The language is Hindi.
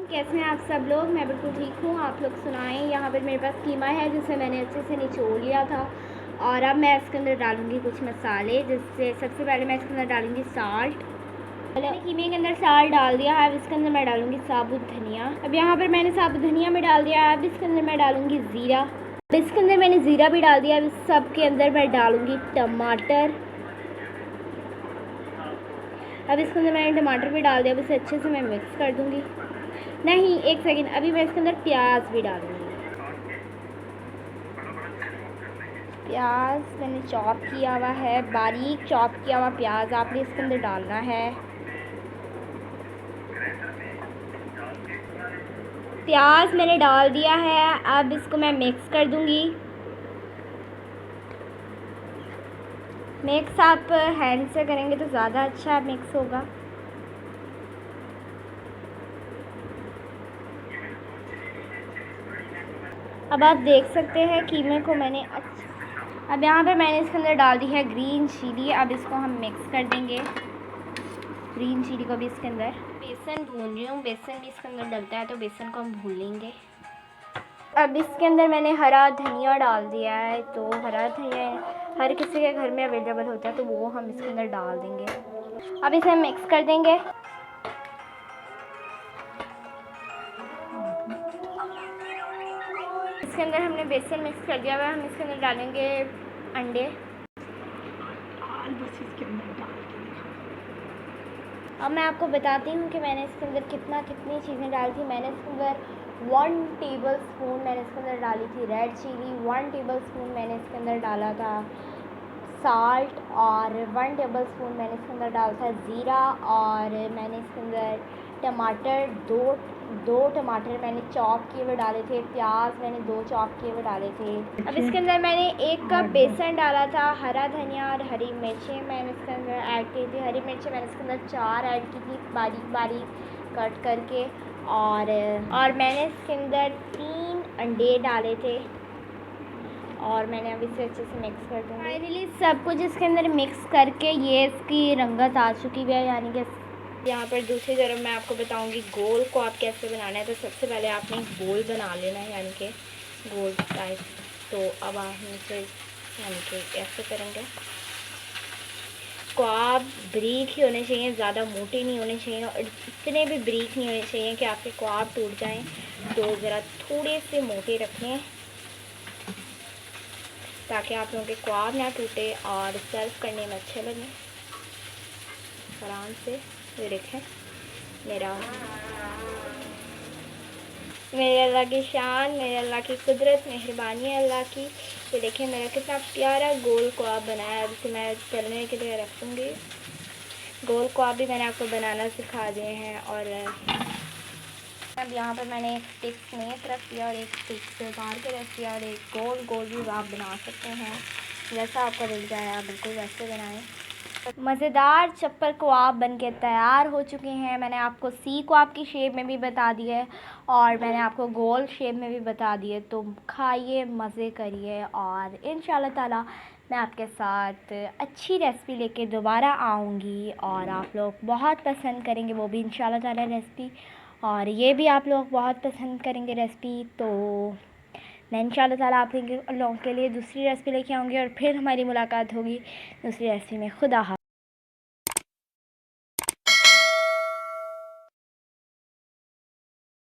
कैसे हैं आप सब लोग। मैं बिल्कुल ठीक हूँ, आप लोग सुनाएं। यहाँ पर मेरे पास कीमा है जिसे मैंने अच्छे से निचोड़ लिया था और अब मैं इसके अंदर डालूँगी कुछ मसाले, जिससे सबसे पहले मैं इसके अंदर डालूँगी साल्ट। पहले कीमे के अंदर साल्ट डाल दिया है, अब इसके अंदर मैं डालूँगी साबुत धनिया। अब यहाँ पर मैंने साबुत धनिया में डाल दिया है, अब इसके अंदर मैं डालूँगी ज़ीरा। अब इसके अंदर मैंने ज़ीरा भी डाल दिया। अब इस सब के अंदर मैं डालूँगी टमाटर। अब इसके अंदर मैंने टमाटर भी डाल दिया, अब इसे अच्छे से मैं मिक्स कर दूँगी। नहीं, एक सेकंड, अभी मैं इसके अंदर प्याज भी डालूँगी। प्याज मैंने चॉप किया हुआ है, बारीक चॉप किया हुआ प्याज आपने इसके अंदर डालना है। प्याज मैंने डाल दिया है, अब इसको मैं मिक्स कर दूँगी। मिक्स आप हैंड से करेंगे तो ज़्यादा अच्छा मिक्स होगा। अब आप देख सकते हैं कीमे को मैंने अब यहाँ पर मैंने इसके अंदर डाल दी है ग्रीन चिली। अब इसको हम मिक्स कर देंगे, ग्रीन चिली को भी इसके अंदर। बेसन भून रही हूँ, बेसन भी इसके अंदर डलता है तो बेसन को हम भून लेंगे। अब इसके अंदर मैंने हरा धनिया डाल दिया है, तो हरा धनिया हर किसी के घर में अवेलेबल होता है तो वो हम इसके अंदर डाल देंगे। अब इसे हम मिक्स कर देंगे। इसके अंदर हमने बेसन मिक्स कर दिया हुआ है, हम इसके अंदर डालेंगे अंडे। अब मैं आपको बताती हूँ कि मैंने इसके अंदर कितनी चीज़ें डाली थी। मैंने इसके अंदर 1 टेबल स्पून मैंने इसके अंदर डाली थी रेड चिली, 1 टेबल स्पून मैंने इसके अंदर डाला था साल्ट, और 1 टेबल स्पून मैंने इसके अंदर डाला था ज़ीरा, और मैंने इसके अंदर टमाटर दो टमाटर मैंने चॉप किए हुए डाले थे। प्याज मैंने 2 चॉप किए हुए डाले थे। अब इसके अंदर मैंने 1 कप बेसन डाला था। हरा धनिया और हरी मिर्चें मैंने इसके अंदर ऐड की थी। हरी मिर्चें मैंने इसके अंदर 4 ऐड की थी बारीक बारीक कट करके, और मैंने इसके अंदर 3 अंडे डाले थे और मैंने अभी इसे अच्छे से मिक्स कर दूँगी। फाइनली सब कुछ इसके अंदर मिक्स करके ये इसकी रंगत आ चुकी है, यानी कि यहाँ पर दूसरी तरफ मैं आपको बताऊँगी गोल को आप कैसे बनाना है। तो सबसे पहले आपने एक गोल बना लेना है, यानी कि गोल टाइप। तो अब आप इसे यानी कि ऐसे करेंगे। क्वाब ब्रीक ही होने चाहिए, ज़्यादा मोटे नहीं होने चाहिए और इतने भी ब्रीक नहीं होने चाहिए कि आपके क्वाब टूट जाएं। तो ज़रा थोड़े से मोटे रखें ताकि आप लोगों के क्वाब ना टूटे और सर्व करने में अच्छे लगें आराम से। ये देखें मेरे अल्लाह की शान, मेरे अल्लाह की कुदरत, मेहरबानी अल्लाह की। ये देखें मेरा कितना प्यारा गोल क्वाब बनाया है, जिसे मैं तलने के लिए रख दूँगी। गोल क्वाब भी मैंने आपको बनाना सिखा दिए हैं। और अब यहाँ पर मैंने एक स्टिक समेत रख दिया और एक स्टिक से उतार के रख दिया, और एक गोल गोल भी आप बना सकते हैं। जैसा आपको दिल जाए आप बिल्कुल वैसे बनाएं। मज़ेदार चप्पल क्वाब बन के तैयार हो चुके हैं। मैंने आपको सी क्वाब की शेप में भी बता दिया है और मैंने आपको गोल शेप में भी बता दिए। तो खाइए, मज़े करिए, और इंशाल्लाह ताला मैं आपके साथ अच्छी रेसिपी लेके दोबारा आऊँगी और आप लोग बहुत पसंद करेंगे वो भी इंशाल्लाह ताला रेसिपी, और ये भी आप लोग बहुत पसंद करेंगे रेसिपी। तो मैं इंशाल्लाह ताला आप लोगों के लिए दूसरी रेसिपी लेके आऊँगी और फिर हमारी मुलाकात होगी दूसरी रेसिपी में। खुदा हाफ़िज़।